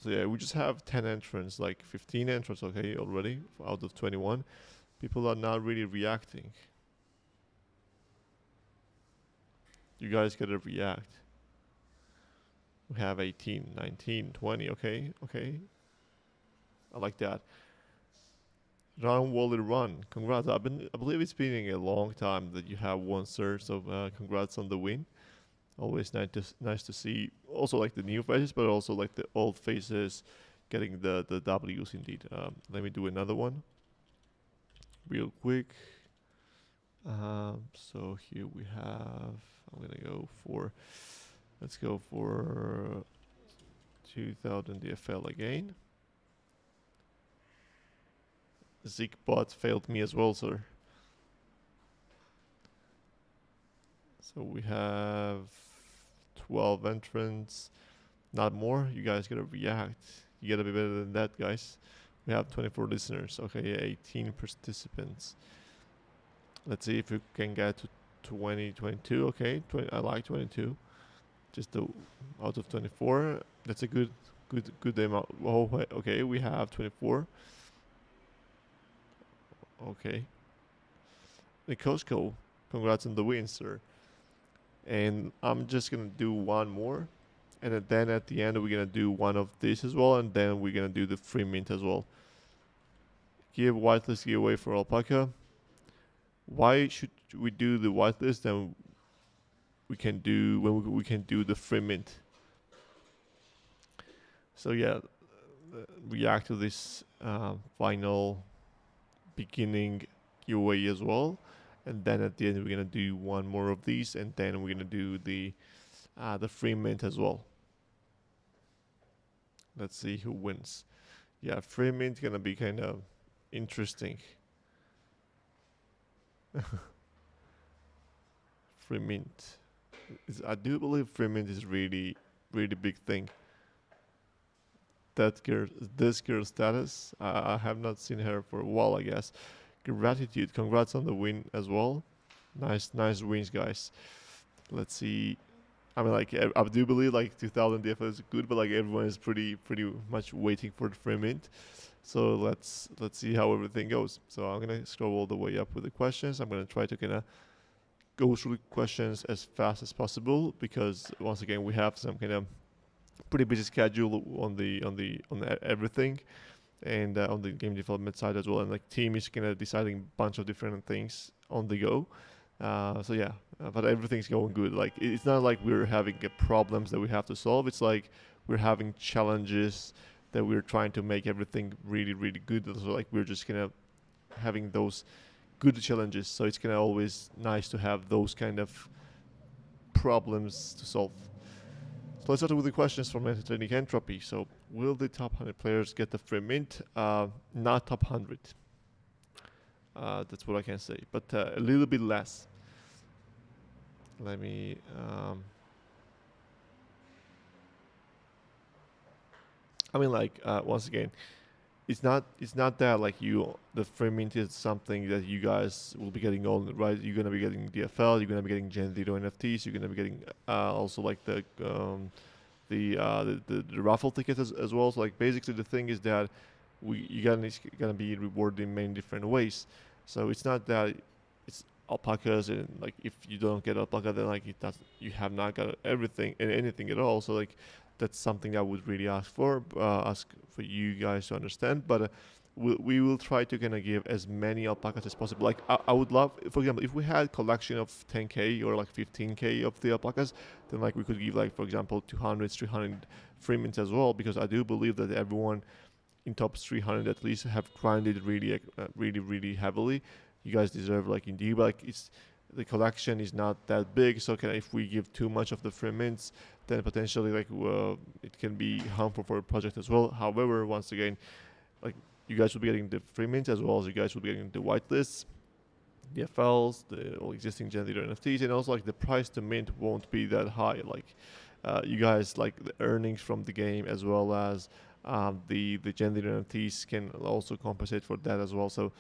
So yeah, we just have 10 entrants, like 15 entrants, okay, already out of 21. People are not really reacting. You guys gotta react. We have 18, 19, 20, okay, okay. I like that. Run Wally Run, congrats. I believe it's been a long time that you have won, sir. So congrats on the win. Always nice to see. Also like the new faces, but also like the old faces getting the W's indeed. Let me do another one real quick. So here we have. I'm gonna go for. Let's go for 2000 DFL again. Zeekbot failed me as well, sir. So we have 12 entrants, not more. You guys gotta react. You gotta be better than that, guys. We have 24 listeners. Okay, 18 participants. Let's see if we can get to 20, 22. Okay, 20, I like 22. Just out of 24. That's a good amount. Oh, okay, we have 24. Okay. Nikosko, congrats on the win, sir. And I'm just gonna do one more, and then at the end we're gonna do one of these as well, and then we're gonna do the free mint as well. Give whitelist giveaway for Alpaca. Why should we do the whitelist? Then we can do when we can do the free mint. So yeah, react to this final beginning giveaway as well, and then at the end we're gonna do one more of these, and then we're gonna do the free mint as well. Let's see who wins. Yeah, free mint gonna be kind of interesting. Free mint. I do believe free mint is really big thing. That girl, this girl's status. I have not seen her for a while, I guess. Gratitude, congrats on the win as well. Nice wins, guys. Let's see. I mean, like I do believe like 2000 DFL is good, but like everyone is pretty much waiting for the free mint. So let's see how everything goes. So I'm gonna scroll all the way up with the questions. I'm gonna try to kind of go through the questions as fast as possible because once again we have some kind of pretty busy schedule on everything, and on the game development side as well. And like team is kind of deciding a bunch of different things on the go. So yeah, but everything's going good. Like it's not like we're having problems that we have to solve. It's like we're having challenges that we're trying to make everything really good. So like we're just kind of having those good challenges. So it's kind of always nice to have those kind of problems to solve. So let's start with the questions from Entertaining Entropy. So will the top 100 players get the free mint? Not top 100. That's what I can say, but a little bit less. Let me. I mean, like once again, it's not that like the free mint is something that you guys will be getting all right. You're gonna be getting DFL. You're gonna be getting Gen 0 NFTs. You're gonna be getting also like the raffle tickets as well. So like basically the thing is that you're gonna be rewarded in many different ways. So it's not that it's alpacas, and like if you don't get alpaca, then like you have not got everything and anything at all. So like that's something I would really ask for you guys to understand. But we will try to kind of give as many alpacas as possible. Like I would love, for example, if we had collection of 10k or like 15k of the alpacas, then like we could give like, for example, 200, 300 free mints as well, because I do believe that everyone in top 300 at least have grinded really heavily. You guys deserve like indeed, but like the collection is not that big, so if we give too much of the free mints, then potentially like it can be harmful for the project as well. However, once again, like you guys will be getting the free mints as well as you guys will be getting the whitelists, the FLs, the all existing Gen 0 NFTs, and also like the price to mint won't be that high. Like you guys like the earnings from the game as well as the Gen 0 NFTs can also compensate for that as well. So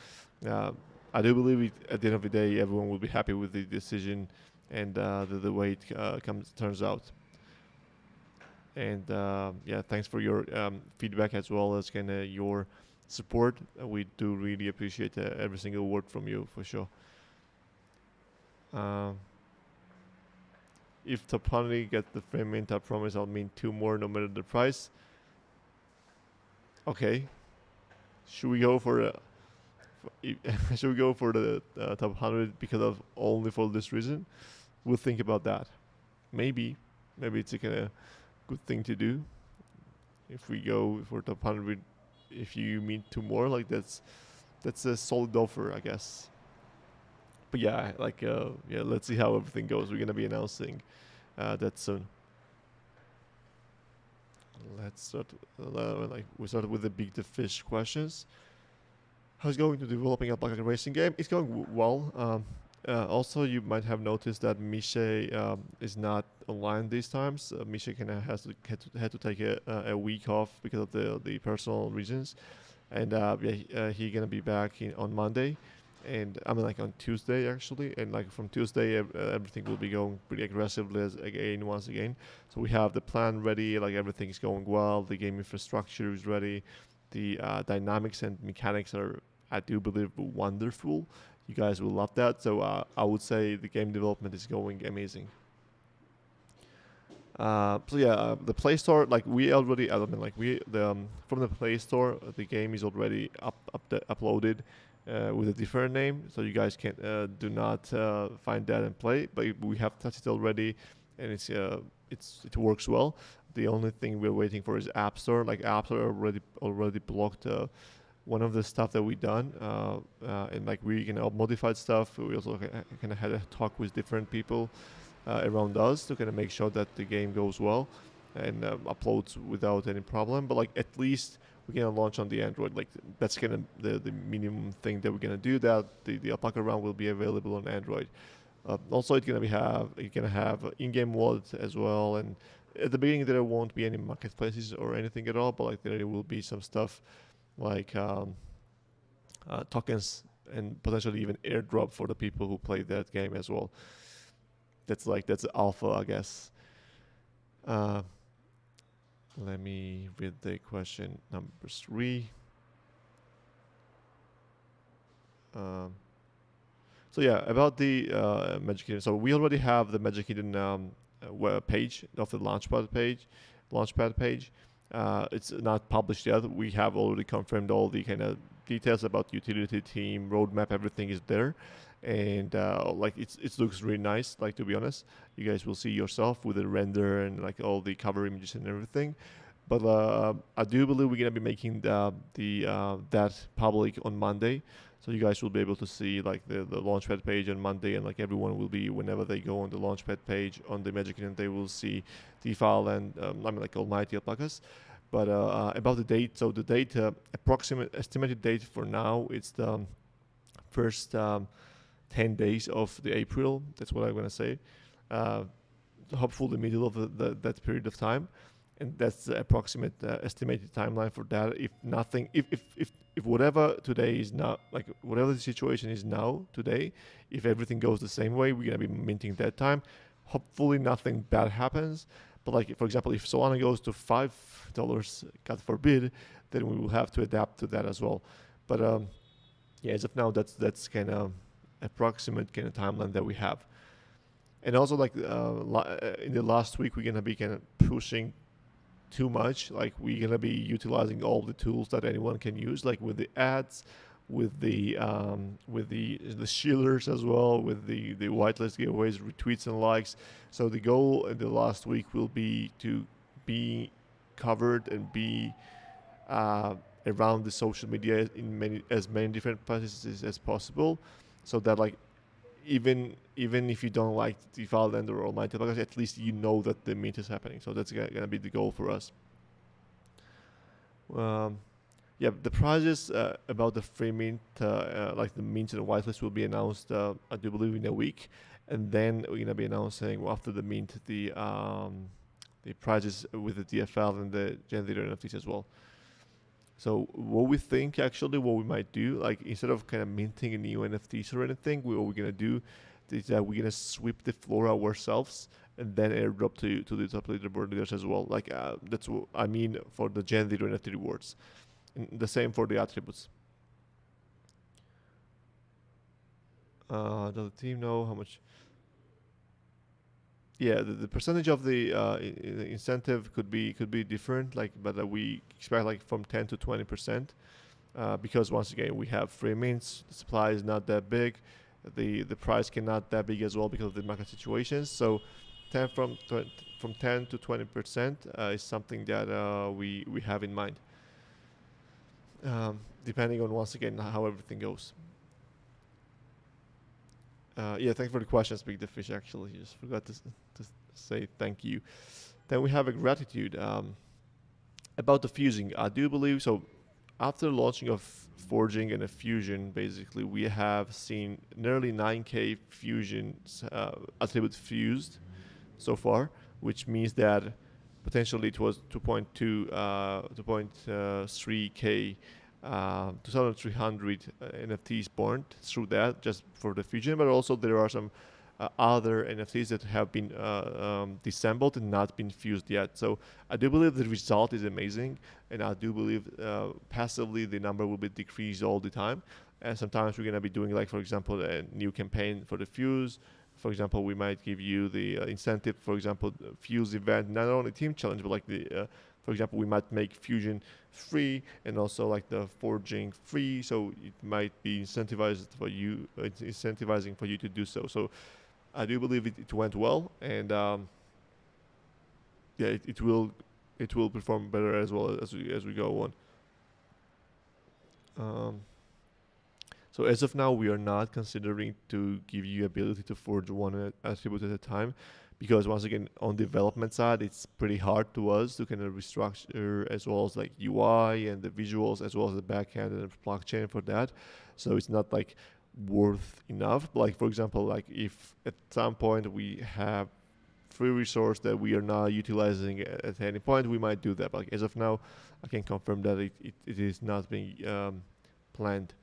I do believe at the end of the day, everyone will be happy with the decision and the way it turns out. And yeah, thanks for your feedback as well as kind of your support. We do really appreciate every single word from you for sure. Um, if top 100 gets the frame mint, I promise I'll mint 2 more no matter the price. Okay, should we go for should we go for the top 100 because of only for this reason? We'll think about that. Maybe it's a kind of good thing to do. If we go for top 100, if you mint 2 more, like that's a solid offer, I guess. But yeah, like yeah, let's see how everything goes. We're gonna be announcing that soon. Let's start. Like we started with the big the fish questions. How's it going to developing a Alpaca racing game? It's going well. Also, you might have noticed that Misha is not online these times. Misha kind of had to take a week off because of the personal reasons, and yeah, he gonna be back on Monday, and I mean like on Tuesday actually, and like from Tuesday everything will be going pretty aggressively once again. So we have the plan ready, like everything is going well. The game infrastructure is ready. The dynamics and mechanics are, I do believe, wonderful. You guys will love that. So I would say the game development is going amazing. So yeah, the Play Store, like we already, I mean, like we the from the Play Store, the game is already uploaded with a different name, so you guys can do not find that and play. But we have touched it already, and it works well. The only thing we're waiting for is App Store. Like App Store already blocked one of the stuff that we done, and like we modified stuff. We also kind of had a talk with different people around us to kind of make sure that the game goes well and uploads without any problem. But like at least we're gonna launch on the Android. Like that's kind of the minimum thing that we're gonna do. That the Alpaca round will be available on Android. Also, it's gonna have in-game wallet as well. And at the beginning, there won't be any marketplaces or anything at all. But like there will be some stuff like tokens and potentially even airdrop for the people who play that game as well. That's alpha, I guess. Let me read the question number 3. So yeah, about the Magic Eden. So we already have the Magic Eden web page of the Launchpad page. It's not published yet. We have already confirmed all the kind of details about utility team, roadmap, everything is there. And like it looks really nice, like to be honest. You guys will see yourself with the render and like all the cover images and everything. But I do believe we're gonna be making that public on Monday. So you guys will be able to see like the Launchpad page on Monday, and like everyone will be, whenever they go on the Launchpad page on the Magic Eden, they will see the file and I mean like almighty alpacas. But about the date, so the date, approximate estimated date for now, it's the first 10 days of the April. That's what I'm gonna say. Hopefully the middle of that period of time, and that's the approximate estimated timeline for that. If nothing, if whatever today is now, like whatever the situation is now today, if everything goes the same way, we're gonna be minting that time. Hopefully nothing bad happens. But like for example, if Solana goes to $5, God forbid, then we will have to adapt to that as well. But yeah, as of now, that's kind of approximate kind of timeline that we have. And also like in the last week, we're gonna be kind of pushing too much. Like we're gonna be utilizing all the tools that anyone can use, like with the ads, with the shillers as well, with the whitelist giveaways, retweets and likes. So the goal in the last week will be to be covered and be around the social media in as many different places as possible, so that like even if you don't like DeFi Land or Almighty Alpacas, at least you know that the mint is happening. So that's gonna be the goal for us. Yeah, the prizes about the free mint, like the mint and the whitelist, will be announced, I do believe, in a week, and then we're gonna be announcing after the mint the prizes with the DFL and the generator NFTs as well. So what we think, actually, what we might do, like instead of kind of minting a new NFTs or anything, what we're gonna do is that we're gonna sweep the floor ourselves and then airdrop to the top leaderboard leaders as well. Like that's what I mean for the Gen 0 NFT rewards. And the same for the attributes. Does the team know how much? Yeah, the percentage of the incentive could be different, like, but we expect like from 10 to 20%, because once again we have free mints, the supply is not that big, the price cannot that big as well because of the market situations. So 10 from 10 to 20% is something that we have in mind, depending on once again how everything goes. Yeah, thanks for the questions, Big the Fish. Actually, just forgot to say thank you. Then we have a gratitude about the fusing. I do believe so. After launching of forging and a fusion, basically we have seen nearly 9k fusions attribute fused so far, which means that potentially it was 2.3k 2,300 NFTs born through that just for the fusion, but also there are some other NFTs that have been disassembled and not been fused yet. So I do believe the result is amazing, and I do believe passively the number will be decreased all the time. And sometimes we're gonna be doing, like, for example, a new campaign for the fuse. For example, we might give you the incentive, for example, fuse event, not only team challenge, but like the for example, we might make fusion free and also like the forging free, so it might be incentivized for you, incentivizing for you to do so. So I do believe it went well, and yeah, it will perform better as well as we go on. Um, so as of now, we are not considering to give you ability to forge one attribute at a time, because once again, on development side, it's pretty hard to us to kind of restructure as well as like UI and the visuals as well as the backend and the blockchain for that. So it's not like worth enough. Like, for example, like if at some point we have free resource that we are not utilizing at any point, we might do that. But like, as of now, I can confirm that it is not being planned.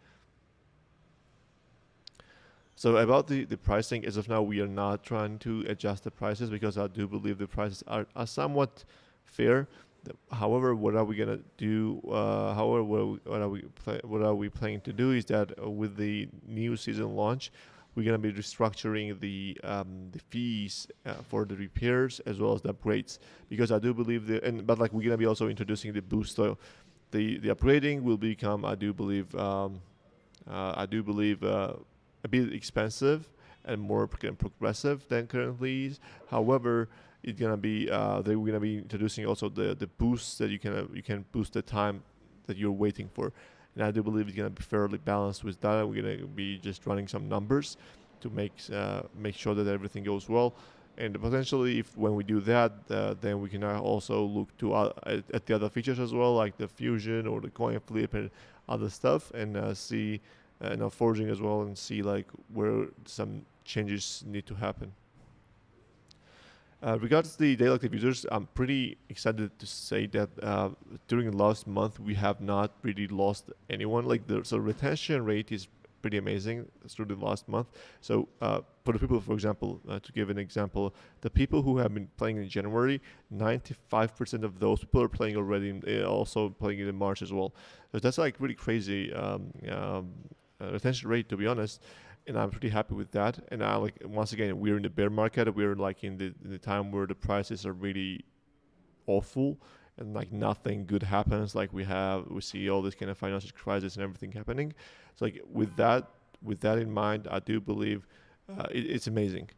So about the pricing, as of now, we are not trying to adjust the prices because I do believe the prices are somewhat fair. However, what are we gonna do? However, what are we planning to do is that with the new season launch, we're gonna be restructuring the fees for the repairs as well as the upgrades, because I do believe but like we're gonna be also introducing the boost. So the upgrading will become, I do believe, a bit expensive and more progressive than currently is. However, it's gonna be they're gonna be introducing also the boosts that you can boost the time that you're waiting for, and I do believe it's gonna be fairly balanced with that. We're gonna be just running some numbers to make sure that everything goes well, and potentially if when we do that, then we can also look to at the other features as well, like the fusion or the coin flip and other stuff, and see. Forging as well, and see like where some changes need to happen. Regards the daily active users, I'm pretty excited to say that during the last month we have not really lost anyone. Like so retention rate is pretty amazing through the last month. So for the people, for example, to give an example, the people who have been playing in January, 95% of those people are playing already, also playing in March as well. So that's like really crazy retention rate, to be honest, and I'm pretty happy with that. And I like, once again, we're in the bear market. We're like in the time where the prices are really awful and like nothing good happens. Like we see all this kind of financial crisis and everything happening. So like with that in mind, I do believe it's amazing.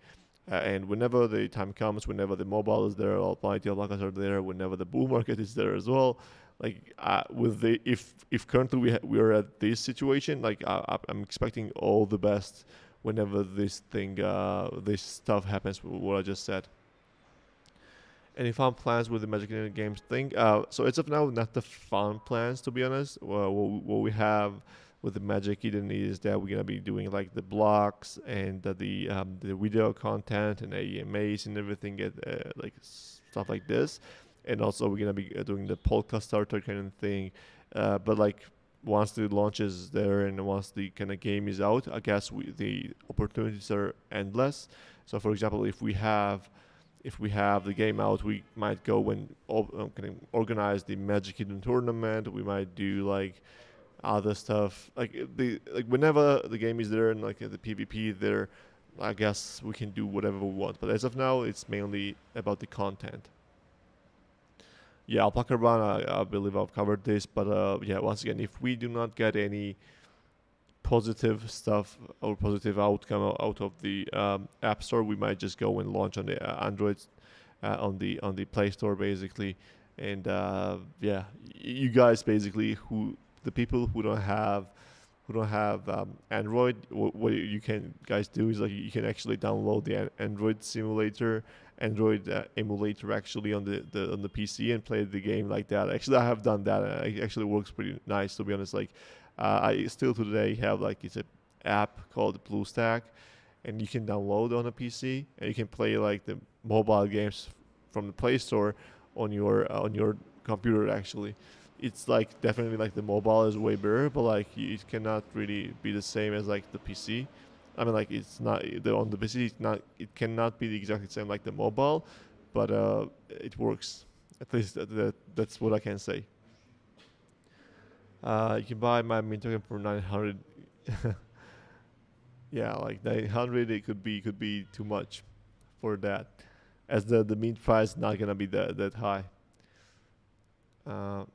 And whenever the time comes, whenever the mobile is there, all plenty of Alpacas are there. Whenever the bull market is there as well, like if currently we are at this situation, like I'm expecting all the best whenever this stuff happens. What I just said. Any fun plans with the Magic Internet Games thing? So as of now, not the fun plans, to be honest. What we have with the Magic Eden is that we're gonna be doing like the blocks and the video content and AMAs and everything, like stuff like this. And also we're gonna be doing the podcast starter kind of thing, but like once the launch is there and once the kind of game is out, I guess the opportunities are endless. So for example, if we have if we have the game out, we might go and kind of organize the Magic Eden tournament. We might do like other stuff, like whenever the game is there and like the PvP there. I guess we can do whatever we want, but as of now, it's mainly about the content. Yeah, Alpaca Run, I believe I've covered this, but yeah, once again, if we do not get any positive stuff or positive outcome out of the App Store, we might just go and launch on the Android, on the Play Store basically. And yeah, you guys basically the people who don't have Android, what you can guys do is like you can actually download the Android simulator, Android emulator actually on the PC and play the game like that. Actually, I have done that. And it actually works pretty nice, to be honest. Like I still today have like it's an app called BlueStack, and you can download on a PC and you can play like the mobile games from the Play Store on your computer actually. It's like definitely like the mobile is way better, but like it cannot really be the same as like the PC. I mean, like it's not on the PC. It cannot be exactly the same like the mobile, but it works. At least that's what I can say. You can buy my mint token for 900. Yeah, like 900. It could be too much for that, as the mint price not gonna be that high. Uh,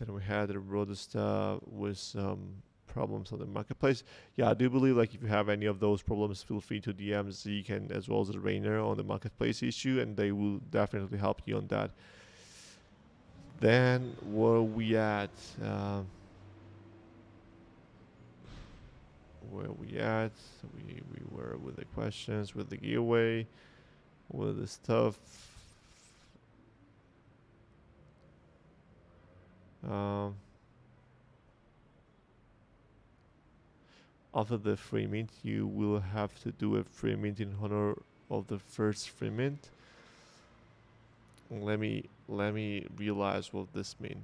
Then we had the Roadster with some problems on the marketplace. Yeah, I do believe like if you have any of those problems, feel free to DM Zeke and as well as Rainer on the marketplace issue, and they will definitely help you on that. Then where are we at? Where are we at? We were with the questions, with the giveaway, with the stuff. Um, After the free mint, you will have to do a free mint in honor of the first free mint. Let me realize what this means.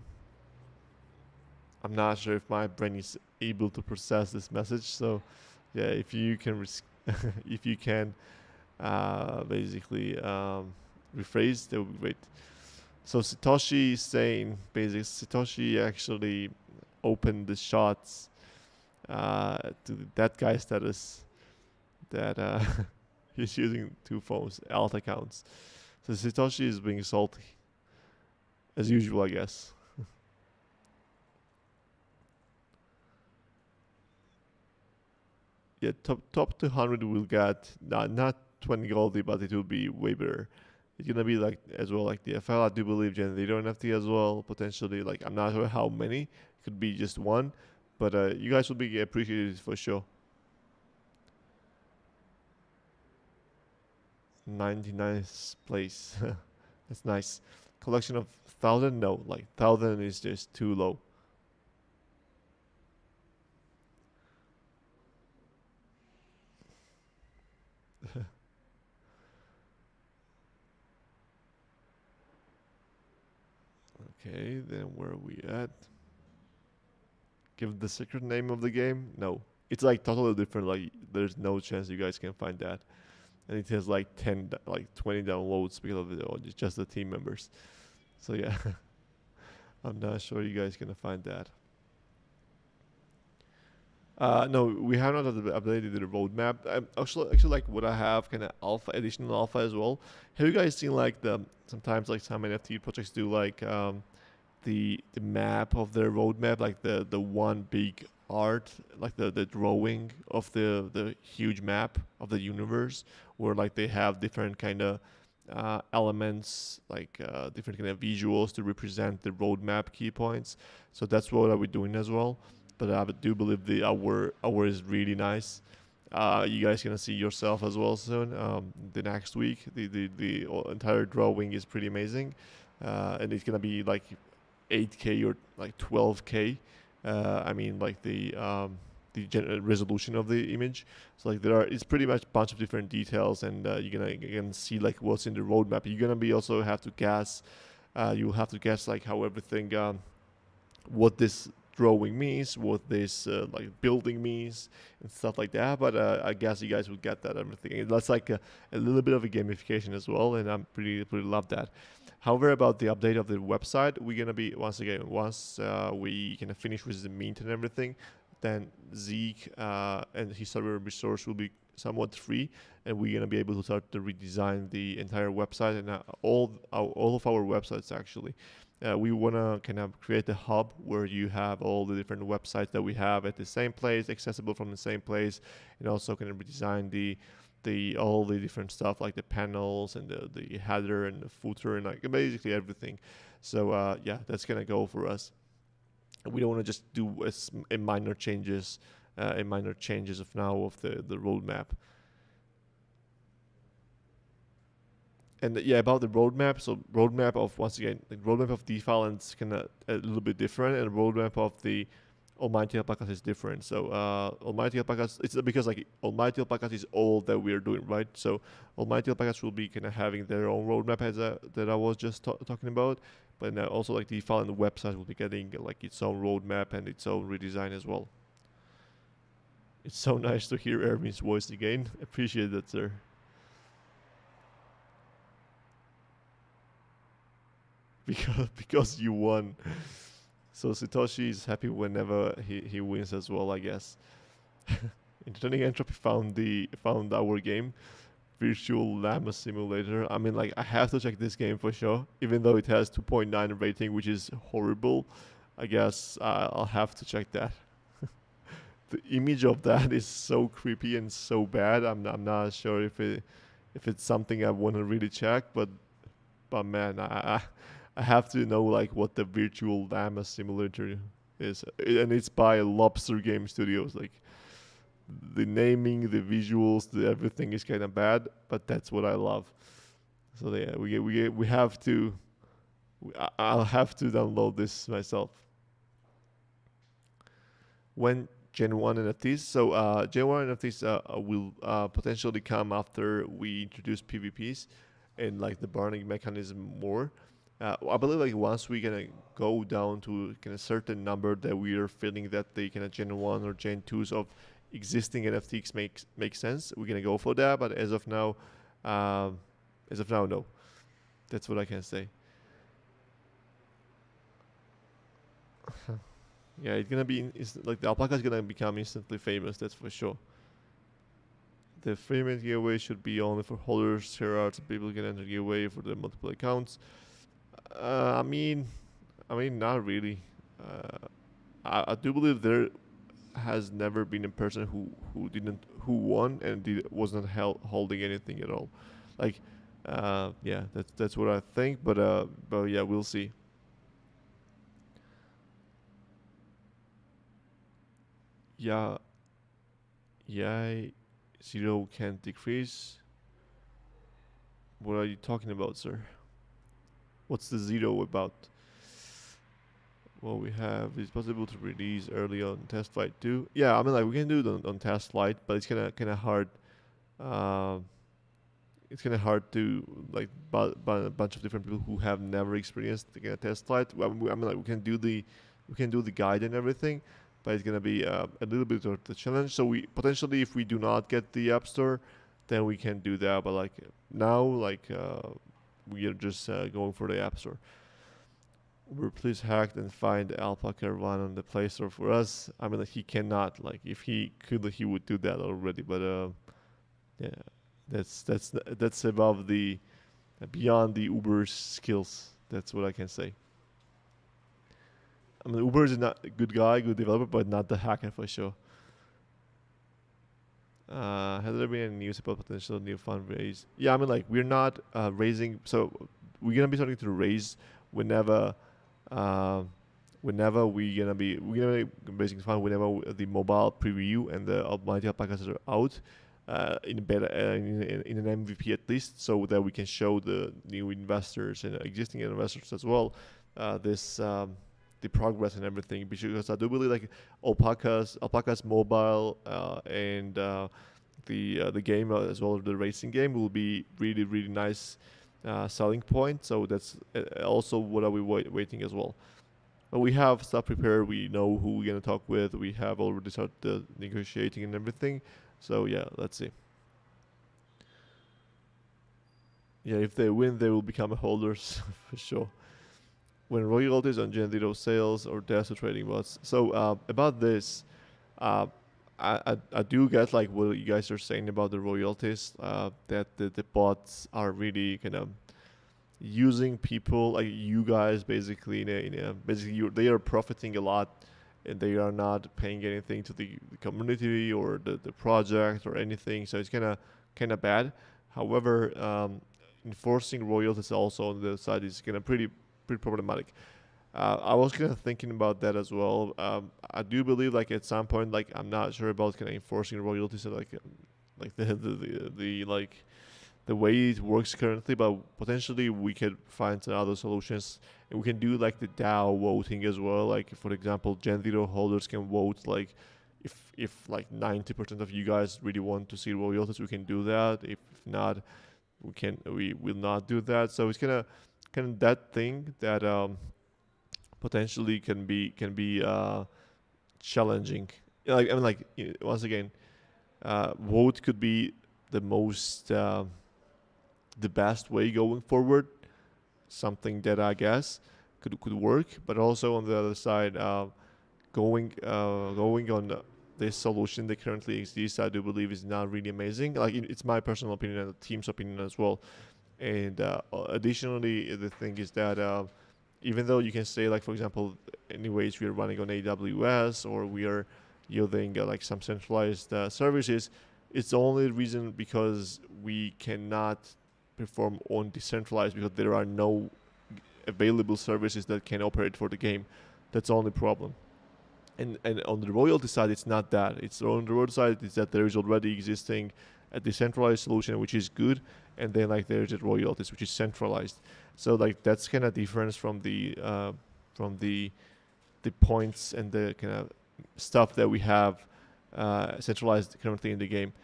I'm not sure if my brain is able to process this message. So, yeah, if you can, if you can, basically rephrase, that would be great. So Satoshi is saying, basically, Satoshi actually opened the shots to that guy status that he's using two phones, alt accounts. So Satoshi is being salty, as usual, I guess. Yeah, top 200 will get not 20 goldie, but it will be way better. It's gonna be like as well like the FL. I do believe generator NFT as well potentially. Like I'm not sure how many. It could be just one, but you guys will be appreciated for sure. 99th place. That's nice. Collection of 1,000? No, like 1,000 is just too low. Okay, then where are we at? Give the secret name of the game? No. It's like totally different. Like there's no chance you guys can find that. And it has like 10, like 20 downloads because of it, or just the team members. So yeah, I'm not sure you guys gonna find that. No, we have not updated the roadmap. Actually, like what I have, kind of alpha, additional alpha as well. Have you guys seen like the sometimes like some NFT projects do like the map of their roadmap, like the one big art, like the drawing of the huge map of the universe, where like they have different kind of elements, like different kind of visuals to represent the roadmap key points. So that's what I'll be doing as well. But I do believe the hour is really nice. You guys gonna see yourself as well soon. The next week, the entire drawing is pretty amazing, and it's gonna be like 8K or like 12K. I mean, like the resolution of the image. So like it's pretty much a bunch of different details, and you're gonna see like what's in the roadmap. You're gonna be also have to guess. You'll have to guess like how everything, what this drawing means, what this like building means, and stuff like that. But I guess you guys will get that everything. And that's like a little bit of a gamification as well, and I'm pretty love that. However, about the update of the website, we're gonna be once we kind of finish with the mint and everything, then Zeke and his server resource will be somewhat free, and we're gonna be able to start to redesign the entire website and all of our websites actually. We wanna kind of create a hub where you have all the different websites that we have at the same place, accessible from the same place, and also kind of redesign the all the different stuff like the panels and the header and the footer and like basically everything. So yeah, that's gonna go for us. We don't want to just do a minor changes, of now of the roadmap. And yeah, about the roadmap. So roadmap of once again, the roadmap of DeFi is kind of a little bit different, and the roadmap of the Almighty Alpacas is different. So Almighty Alpacas, it's because like Almighty Alpacas is all that we're doing, right? So Almighty Alpacas will be kind of having their own roadmap that I was just talking about, but also like DeFi and the website will be getting like its own roadmap and its own redesign as well. It's so nice to hear Erwin's voice again. Appreciate that, sir. Because you won. So Satoshi is happy whenever he wins as well, I guess. Entertaining Entropy found our game, Virtual Llama Simulator. I mean, like I have to check this game for sure, even though it has 2.9 rating, which is horrible. I guess I'll have to check that. The image of that is so creepy and so bad. I'm not sure if it's something I want to really check, but man, I have to know like what the Virtual Llama Simulator is, and it's by Lobster Game Studios. Like the naming, the visuals, the everything is kind of bad, but that's what I love. So yeah, we have to. I'll have to download this myself. When Gen 1 NFTs. So Gen 1 NFTs will potentially come after we introduce PvPs and like the burning mechanism more. I believe like once we gonna go down to kind of certain number that we are feeling that the kind of Gen 1 or Gen 2s of existing NFTs make sense, we're gonna go for that. But as of now, no. That's what I can say. Yeah, it's gonna be like the alpaca is gonna become instantly famous. That's for sure. The free mint giveaway should be only for holders. Here are some people can enter giveaway for the multiple accounts. I mean, not really. I do believe there has never been a person who won and wasn't holding anything at all. Like, yeah, that's what I think. But yeah, we'll see. Yeah, yeah, zero can't decrease. What are you talking about, sir? What's the zero about? What we have is possible to release early on test flight too. Yeah, I mean like we can do it on test flight, but it's kind of hard. Uh, it's kind of hard to like a bunch of different people who have never experienced the test flight. Well, I mean like we can do the guide and everything, but it's gonna be a little bit of the challenge. So we potentially, if we do not get the App Store, then we can do that. But like now, like we are just going for the App Store. Uber, please hack and find Alpaca one on the Play Store for us. I mean, like, he cannot. Like, if he could, he would do that already. But yeah, that's above the beyond the Uber's skills. That's what I can say. I mean, Uber is not a good guy, good developer, but not the hacker for sure. Has there been any news about potential new fundraise? Yeah, I mean, like we're not raising, so we're gonna be starting to raise whenever, uh, whenever we're gonna be raising fund whenever the mobile preview and the Almighty Alpacas are out in beta in an MVP at least, so that we can show the new investors and existing investors as well this. The progress and everything, because I do believe like Alpaca's mobile and the game as well as the racing game will be really nice selling point. So that's also what are we waiting as well. But we have stuff prepared. We know who we're gonna talk with. We have already started negotiating and everything. So yeah, let's see. Yeah, if they win, they will become holders for sure. When royalties on Gen Zero sales or deaths to trading bots. So about this, uh, I do get like what you guys are saying about the royalties. That the bots are really kind of using people like you guys basically basically they are profiting a lot, and they are not paying anything to the community or the project or anything. So it's kind of bad. However, enforcing royalties also on the side is kind of pretty problematic. I was kind of thinking about that as well. I do believe like at some point, like I'm not sure about kind of enforcing royalties, like the like the way it works currently, but potentially we could find some other solutions, and we can do like the DAO voting as well. Like for example, Gen Zero holders can vote like if like 90% of you guys really want to see royalties, we can do that. If not, we will not do that. So it's kind of that thing that potentially can be challenging. Like I mean, like once again, vote could be the most the best way going forward. Something that I guess could work, but also on the other side, going on this solution that currently exists, I do believe is not really amazing. Like it's my personal opinion and the team's opinion as well. And additionally, the thing is that even though you can say, like for example, anyways we are running on AWS or we are using like some centralized services, it's the only reason because we cannot perform on decentralized because there are no available services that can operate for the game. That's the only problem. And on the royalty side, it's not that. It's on the royalty side is that there is already existing a decentralized solution which is good, and then like there's the royalties which is centralized. So like that's kind of difference from the points and the kind of stuff that we have centralized currently in the game.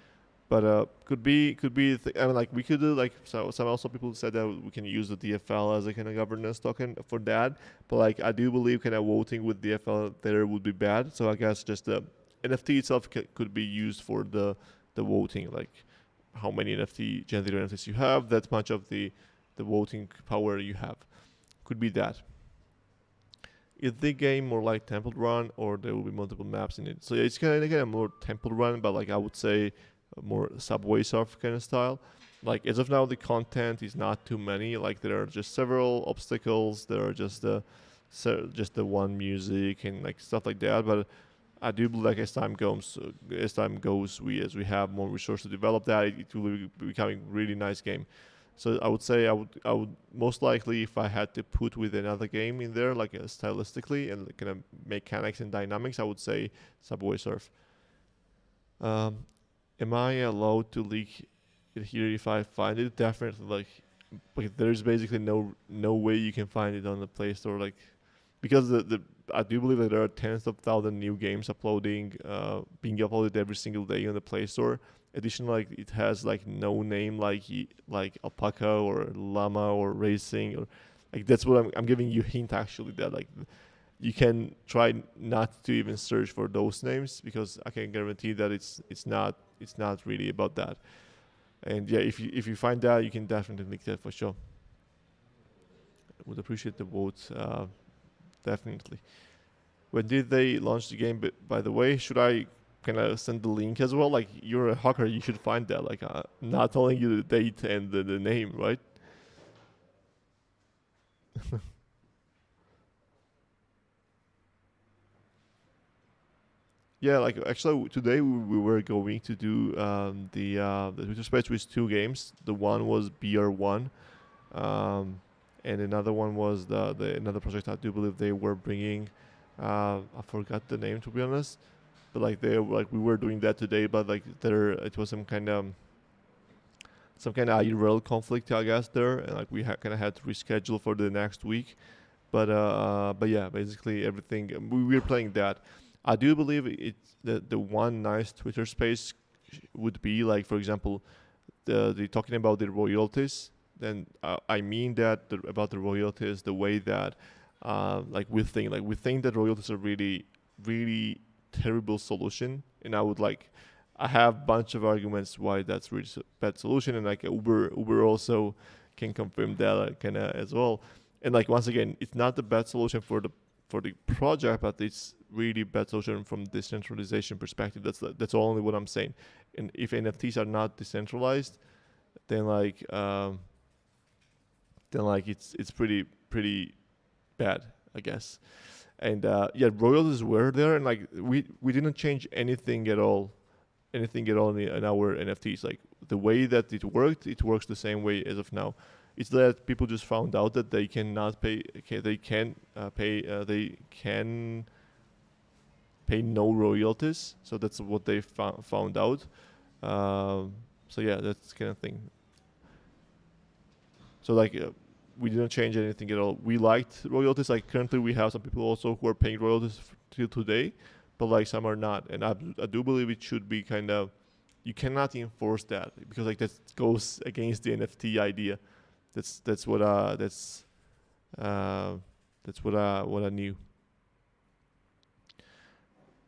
But could be I mean, like we could do like some also people said that we can use the DFL as a kind of governance token for that. But like I do believe kind of voting with DFL there would be bad. So I guess just the NFT itself could be used for the voting, like how many Gen Z NFTs you have, that much of the voting power you have. Could be that. Is the game more like Temple Run, or there will be multiple maps in it? So it's kind of more Temple Run, but like I would say more Subway Surf kind of style. Like as of now, the content is not too many. Like there are just several obstacles. There are just the one music and like stuff like that. But I do believe like as time goes, as we have more resources to develop that, it will be becoming really nice game. So I would say I would most likely, if I had to put with another game in there, like stylistically and kind of mechanics and dynamics, I would say Subway Surf. Am I allowed to leak it here if I find it? Definitely. Like there's basically no way you can find it on the Play Store. Like because the I do believe that there are tens of thousands new games being uploaded every single day on the Play Store. Additionally, like it has like no name like Alpaca or Llama or Racing or like that's what I'm giving you a hint actually that like you can try not to even search for those names because I can guarantee that it's not really about that. And yeah, if you find that, you can definitely link that for sure. I would appreciate the votes, definitely. When did they launch the game? But by the way, should I kind of send the link as well? Like you're a hacker, you should find that. Like not telling you the date and the name, right? Yeah, like actually today we were going to do the Twitter space with two games. The one was BR1, um, and another one was the another project I do believe they were bringing. I forgot the name to be honest, but like we were doing that today, but like there it was some kind of IRL conflict I guess there, and like we kind of had to reschedule for the next week. But yeah, basically everything we were playing that. I do believe it's the one nice Twitter space would be like, for example, the talking about the royalties. Then I mean that about the royalties, the way that we think that royalties are really really terrible solution, and I have bunch of arguments why that's really bad solution, and like Uber also can confirm that kind of as well. And like once again, it's not the bad solution for the project, but it's really bad solution from decentralization perspective. That's only what I'm saying. And if NFTs are not decentralized, then it's pretty bad, I guess. And yeah, royalties were there, and like we didn't change anything at all, in our NFTs. Like the way that it works the same way as of now. It's that people just found out that they cannot pay. Okay, they can pay no royalties. So that's what they found out. So yeah, that's kind of thing. So like we didn't change anything at all. We liked royalties. Like currently, we have some people also who are paying royalties till today, but like some are not. And I do believe it should be kind of, you cannot enforce that because like that goes against the NFT idea. That's what I knew.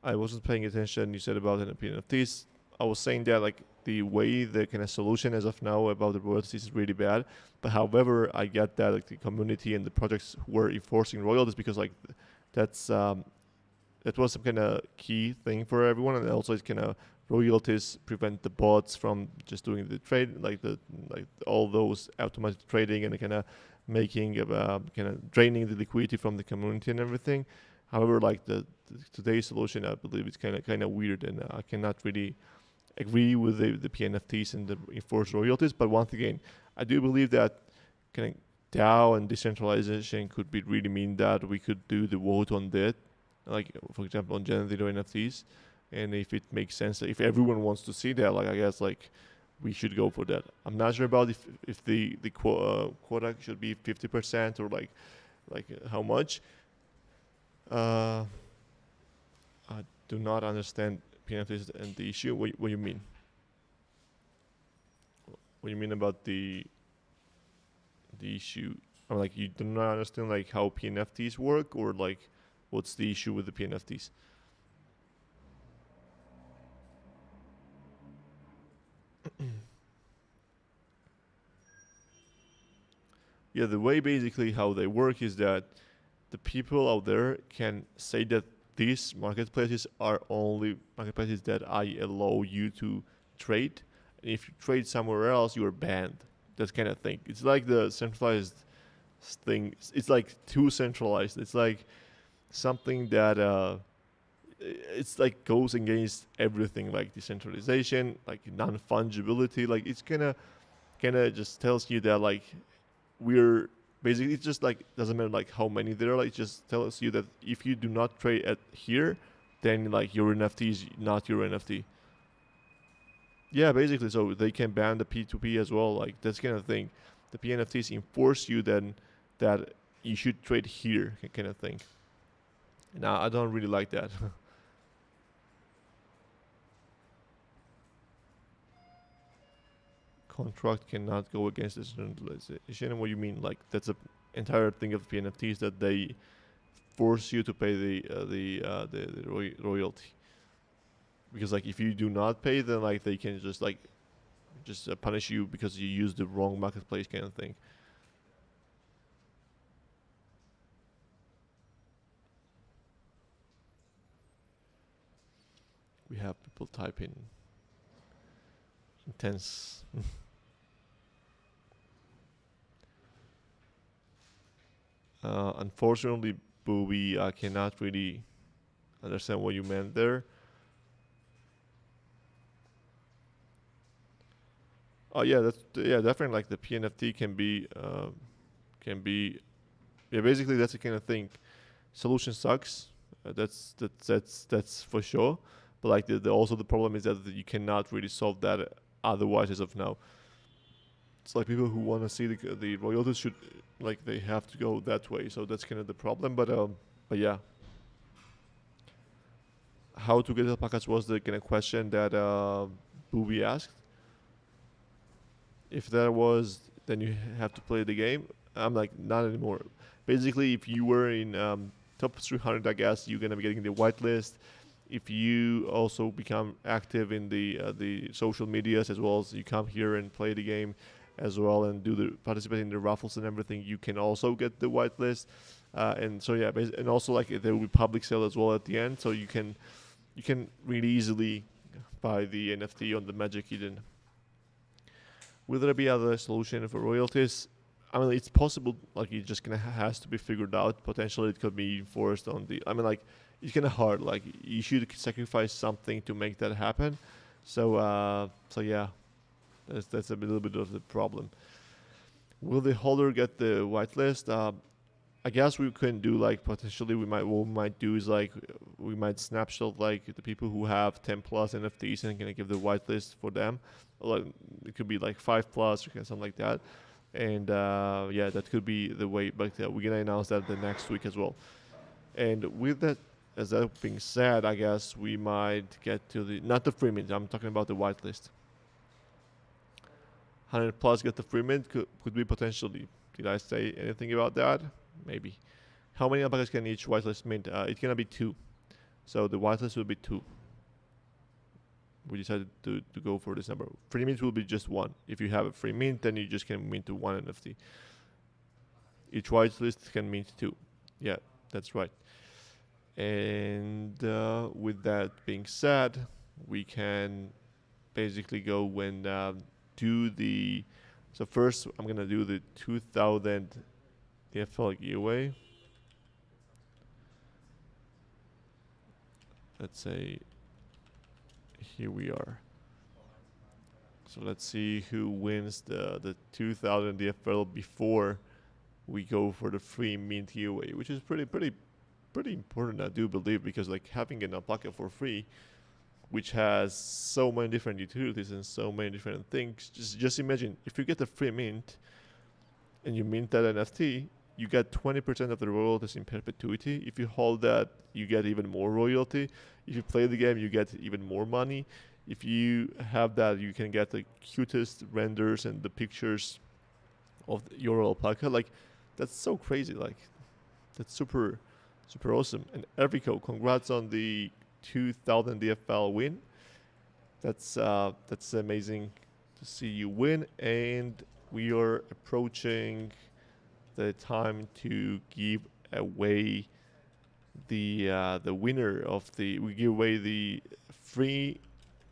I wasn't paying attention. You said about NFTs. I was saying that like the way the kind of solution as of now about the royalties is really bad. But however, I get that like the community and the projects were enforcing royalties because like that's that was some kind of key thing for everyone, and also it's kind of royalties prevent the bots from just doing the trade, like all those automated trading and kind of making kind of draining the liquidity from the community and everything. However, like the today's solution, I believe it's kind of weird, and I cannot really agree with the PNFTs and the enforced royalties. But once again, I do believe that kind of DAO and decentralization could be really mean that we could do the vote on that, like for example on generative NFTs. And if it makes sense, if everyone wants to see that, like I guess like we should go for that. I'm not sure about if the quota should be 50% or like how much. I do not understand PNFTs and the issue. What you mean? What you mean about the issue? I'm like, you do not understand like how PNFTs work, or like what's the issue with the PNFTs? Yeah, the way basically how they work is that the people out there can say that these marketplaces are only marketplaces that I allow you to trade. And if you trade somewhere else, you're banned. That kind of thing. It's like the centralized thing. It's like too centralized. It's like something that it's like goes against everything, like decentralization, like non-fungibility. Like it's kind of just tells you that like we're basically, it's just like doesn't matter like how many there are, like it just tells you that if you do not trade at here, then like your NFT is not your NFT. Yeah, basically, so they can ban the P2P as well, like that's kind of thing. The PNFTs enforce you then that you should trade here, kind of thing. Now I don't really like that. Contract cannot go against decentralization. And what you mean? Like that's the entire thing of PNFTs, that they force you to pay the royalty. Because like if you do not pay, then like they can just punish you because you used the wrong marketplace, kind of thing. We have people typing intense. Unfortunately, Booby, I cannot really understand what you meant there. Oh yeah, yeah, definitely. Like the PNFT can be yeah. Basically, that's the kind of thing. Solution sucks. That's for sure. But like also the problem is that you cannot really solve that otherwise as of now. It's like people who want to see the royalties should, like, they have to go that way. So that's kind of the problem. But yeah, how to get alpacas was the kind of question that Booby asked. If there was, then you have to play the game. I'm like, not anymore. Basically, if you were in top 300, I guess you're gonna be getting the whitelist. If you also become active in the social medias as well as you come here and play the game as well and do the participate in the raffles and everything, you can also get the whitelist. And so yeah, and also like there will be public sale as well at the end, so you can really easily buy the NFT on the Magic Eden. Will there be other solution for royalties? I mean, it's possible. Like, it just gonna has to be figured out. Potentially, it could be enforced on the. I mean, like, it's kind of hard. Like, you should sacrifice something to make that happen. So yeah, that's a little bit of the problem. Will the holder get the whitelist? I guess we can do like potentially what we might do is like we might snapshot like the people who have 10 plus NFTs and gonna give the whitelist for them. Like, it could be like 5 plus or something like that. And yeah, that could be the way. But we're gonna announce that the next week as well. And with that, as that being said, I guess we might get to the not the free mint. I'm talking about the whitelist. 100 plus get the free mint could be potentially. Did I say anything about that? Maybe. How many alpacas can each whitelist mint? It's gonna be 2. So the whitelist will be 2. We decided to go for this number. Free mint will be just 1. If you have a free mint, then you just can mint to 1 NFT. Each whitelist can mint 2. Yeah, that's right. And with that being said, we can basically go and do the. So first, I'm gonna do the 2000 DFL giveaway. Let's say here we are. So let's see who wins the 2000 DFL before we go for the free mint giveaway, which is pretty important, I do believe, because like having an Alpaca for free, which has so many different utilities and so many different things. Just imagine if you get a free mint and you mint that NFT, you get 20% of the royalties in perpetuity. If you hold that, you get even more royalty. If you play the game, you get even more money. If you have that, you can get the cutest renders and the pictures of your alpaca. Like, that's so crazy. Like, that's super awesome. And Ervico, congrats on the 2000 DFL win. That's amazing to see you win. And we are approaching the time to give away the winner of we give away the free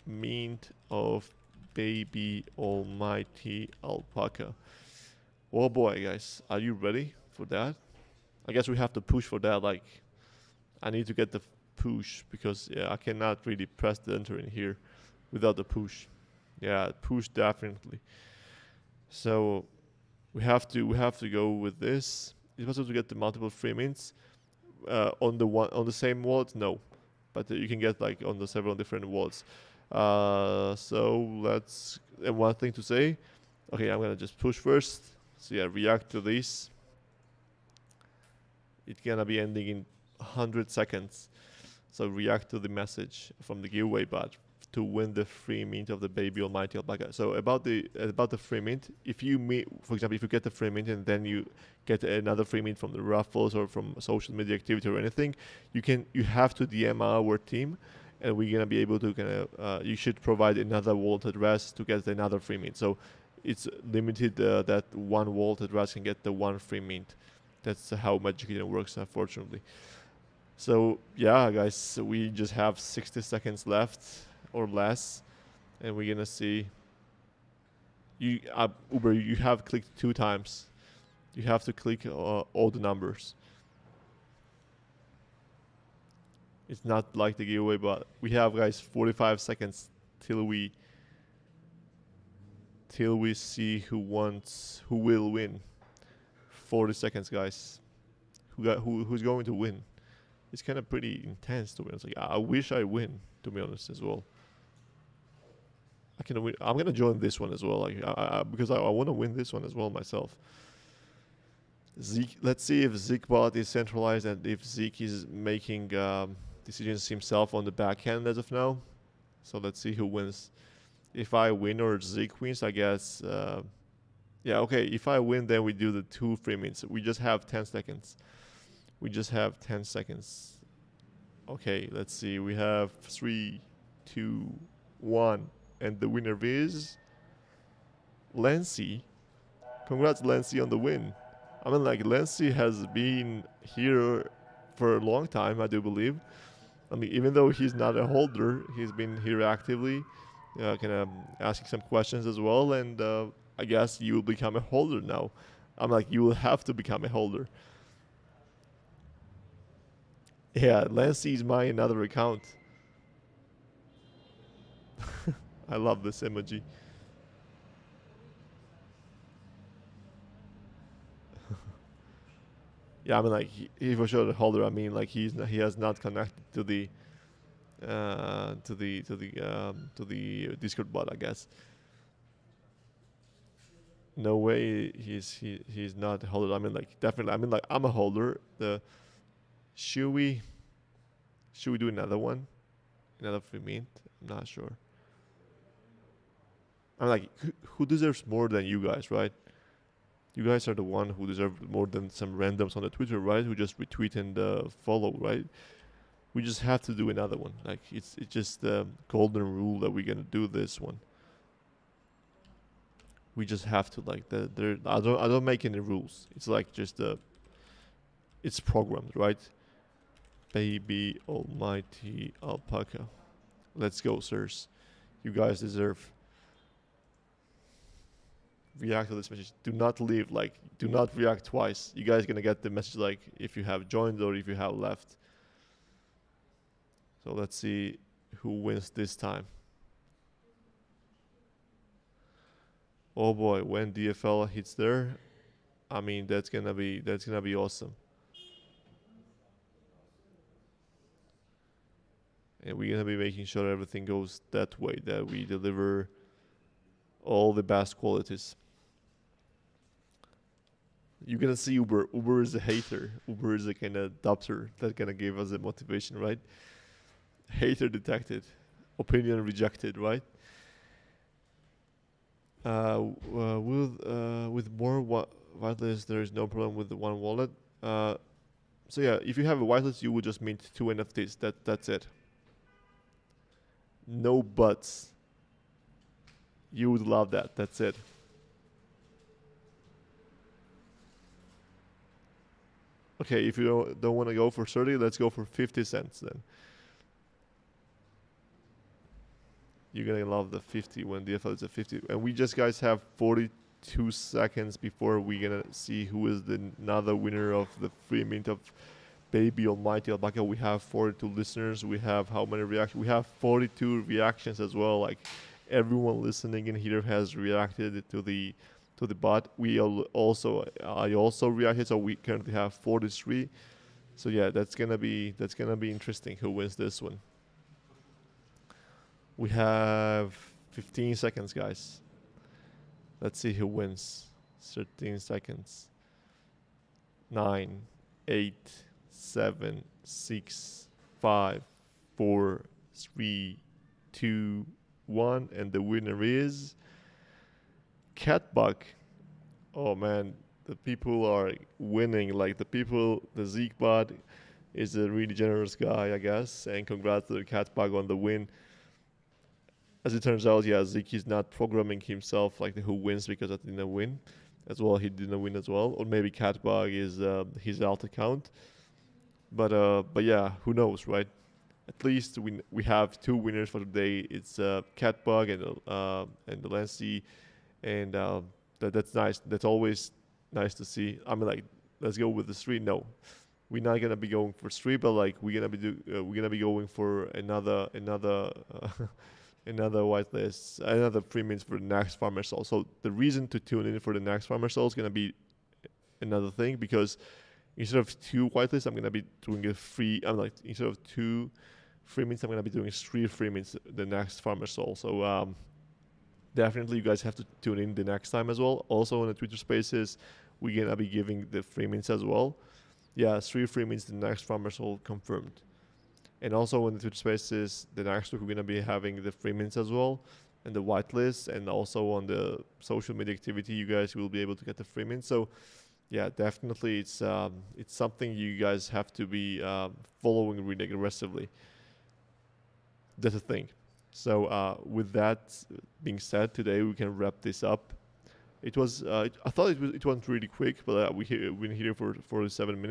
mint of Baby Almighty Alpaca. Oh boy, guys, are you ready for that? I guess we have to push for that. Like, I need to get the push because I cannot really press the enter in here without the push. Yeah, push definitely. So we have to go with this. It's possible to get the multiple free mints on the same wallet. No, but you can get like on the several different wallets. So let's. And one thing to say. Okay, I'm gonna just push first. So yeah, react to this. It's gonna be ending in 100 seconds. So react to the message from the giveaway bot to win the free mint of the Baby Almighty Alpaca. So about the free mint, if you for example, if you get the free mint and then you get another free mint from the raffles or from social media activity or anything, you have to DM our team, and we're gonna be able to you should provide another wallet address to get another free mint. So it's limited that one wallet address can get the one free mint. That's how Magic Eden works, unfortunately. So yeah, guys, we just have 60 seconds left or less, and we're gonna see. Uber, you have clicked 2 times. You have to click all the numbers. It's not like the giveaway, but we have, guys, 45 seconds till we see who will win. 40 seconds, guys. Who's going to win? It's kind of pretty intense, to be honest. Like, I wish I win, to be honest, as well. I can win. I'm gonna join this one as well, like because I want to win this one as well myself. Zeke, let's see if ZekeBot is centralized and if Zeke is making decisions himself on the back end as of now. So let's see who wins. If I win or Zeke wins, I guess Yeah, okay. If I win, then we do the 2 free minutes. We just have 10 seconds. We just have 10 seconds. Okay, let's see. We have 3, 2, 1. And the winner is Lancy. Congrats, Lancy, on the win. I mean, like, Lancy has been here for a long time, I do believe. I mean, even though he's not a holder, he's been here actively, kind of asking some questions as well. And I guess you will become a holder now. I'm like, you will have to become a holder. Yeah, Lancy is my another account. I love this emoji. Yeah, I mean, like, he for sure the holder. I mean, like, he has not connected to the to the Discord bot, I guess. No way he's not a holder. I mean, like, definitely. I mean, like, I'm a holder. The should we should we do another one, another free mint? I'm not sure. I'm like, who deserves more than you guys, right? You guys are the one who deserve more than some randoms on the Twitter, right? Who just retweet and follow, right? We just have to do another one. Like, it's just the golden rule that we're gonna do this one. We just have to, like, there. I don't make any rules. It's like just it's programmed, right? Baby almighty alpaca. Let's go, sirs. You guys deserve. React to this message. Do not leave. Like, do not react twice. You guys gonna get the message, like, if you have joined or if you have left. So let's see who wins this time. Oh boy, when DFL hits there, I mean, that's gonna be awesome. And we're gonna be making sure everything goes that way, that we deliver all the best qualities. You're gonna see Uber. Uber is a hater. Uber is a kind of adopter that gonna give us a motivation, right? Hater detected, opinion rejected, right? With more whitelists, there is no problem with the one wallet. So yeah, if you have a whitelist, you will just mint 2 NFTs. That's it. No buts. You would love that. That's it. Okay, if you don't want to go for 30, let's go for 50 cents then. You're gonna love the 50 when DFL is at 50. And we just, guys, have 42 seconds before we're gonna see who is the another winner of the free mint of Baby Almighty Alpaca. We have 42 listeners. We have how many reactions? We have 42 reactions as well. Like, everyone listening in here has reacted to the bot. I also reacted, so we currently have 43. So yeah, that's gonna be interesting. Who wins this one? We have 15 seconds, guys. Let's see who wins. 13 seconds. 9, 8, 7, 6, 5, 4, 3, 2, 1, and the winner is Catbug. Oh man, the people are winning. Like, the Zeke bot is a really generous guy, I guess. And congrats to the Catbug on the win. As it turns out, yeah, Zeke is not programming himself like the who wins, because I didn't win as well. He didn't win as well, or maybe Catbug is his alt account. But yeah, who knows, right? At least we have 2 winners for today. It's Catbug and the Lancy, and that's nice. That's always nice to see. I mean, like, let's go with the 3. No, we're not gonna be going for 3, but like, we're gonna be going for another another whitelist, another free mints for the next farmer soul. So the reason to tune in for the next farmer soul is gonna be another thing, because instead of 2 whitelists, I'm gonna be doing a free. I'm like, instead of 2 free mints, I'm gonna be doing 3 free mints the next farmer soul. So definitely, you guys have to tune in the next time as well. Also, on the Twitter Spaces, we're gonna be giving the free mints as well. Yeah, 3 free mints the next farmer soul confirmed. And also, on the Twitter Spaces, the next week we're gonna be having the free mints as well. and the whitelist, and also on the social media activity, you guys will be able to get the free mint. So yeah, definitely it's something you guys have to be following really aggressively. That's the thing. So with that being said, today we can wrap this up. It was I thought it went really quick, but we've been here for 47 minutes.